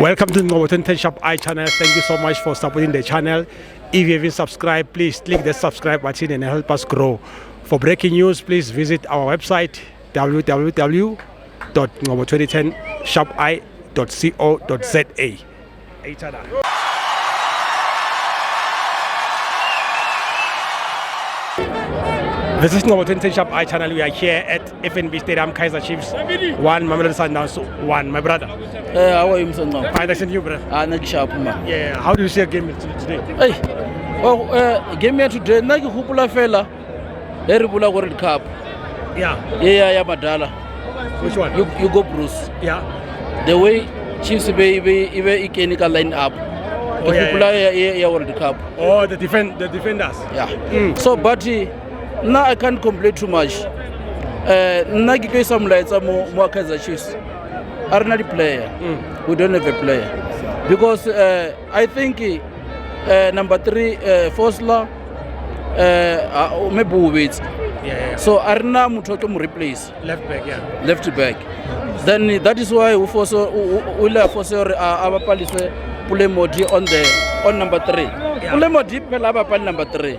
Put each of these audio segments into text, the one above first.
Welcome to the Mamelodi Shop I channel. Thank you so much for supporting the channel. If you haven't subscribed, please click the subscribe button and help us grow. For breaking news, please visit our website www.mamelodi10shopi.co.za. This is Mamelodi Shop I channel. We are here at FNB Stadium, Kaizer Chiefs 1, Mamelodi Sundowns 1. My brother. How are you, Sundowns? Fine, thanks to you, brother. Yeah, how do you see a game today? Hey, game here today. Nagi hupula fella. Eribula World Cup. Yeah. Yeah, Madala. Which one? You go Bruce. Yeah. The way Chiefs be ikenika line up. Oh, yeah, World Cup. Oh, the defenders. Yeah. So, but now I can't complain too much. Nagi ke some lights mo Kaizer Chiefs. Are not a player. We don't have a player because I think number 3 Fosler maybe wait. Yeah. So Arna Mutoto mu replace Left back, yeah. left back. Then that is why we force our police Mamelodi on number 3. Yeah. Mamelodi pela number 3.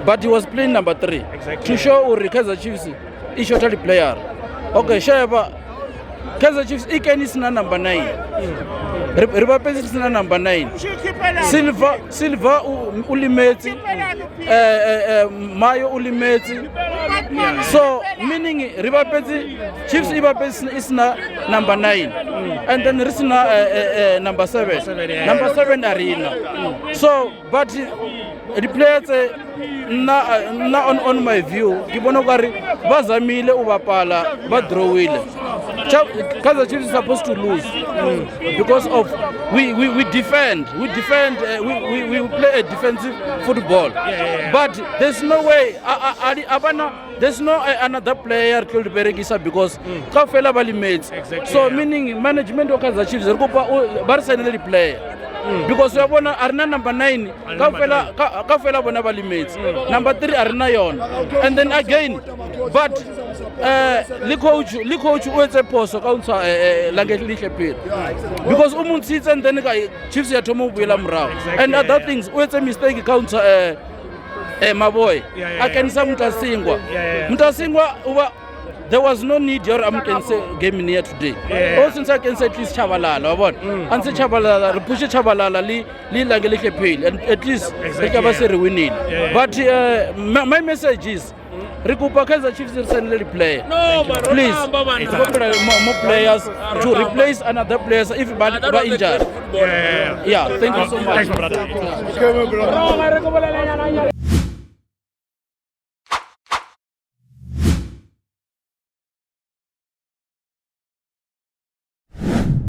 But he was playing number 3 Exactly. to show Kaizer Chiefs is totally player. Okay, Shaba Kaizer Chiefs is number 9. River is number 9. Silva ulimeti. Mayo ulimeti. So meaning River Chiefs is number 9. And then there is number 7. Number 7 arena. So but the players on my view Kibonogari bazamile ubapala badrowile. Kaizer Chiefs is supposed to lose because of we defend, we play a defensive football. But there's no way there's no another player killed Beregisa because Kafela Bali mates. So meaning management of Kaizer Chiefs Barcelona player. Because we have Arna number 9, Kafela bona Bali mates. Number 3 Arna yon. And then again, but Likoch what's a post counter language because umuntu sits and then Chiefs ya Tomo William Rao and other things what's a mistake counter my boy I can say Mutasingwa there was no need your can say game near today. Also I can say at least Chabalala what and say Chabalala push Chabalala li language pale and at least they can winning. But my message is Rikupa Kaizer Chiefs is a player. No, please, more players to replace another players if bad injured. Yeah, thank you so much. Thanks, brother.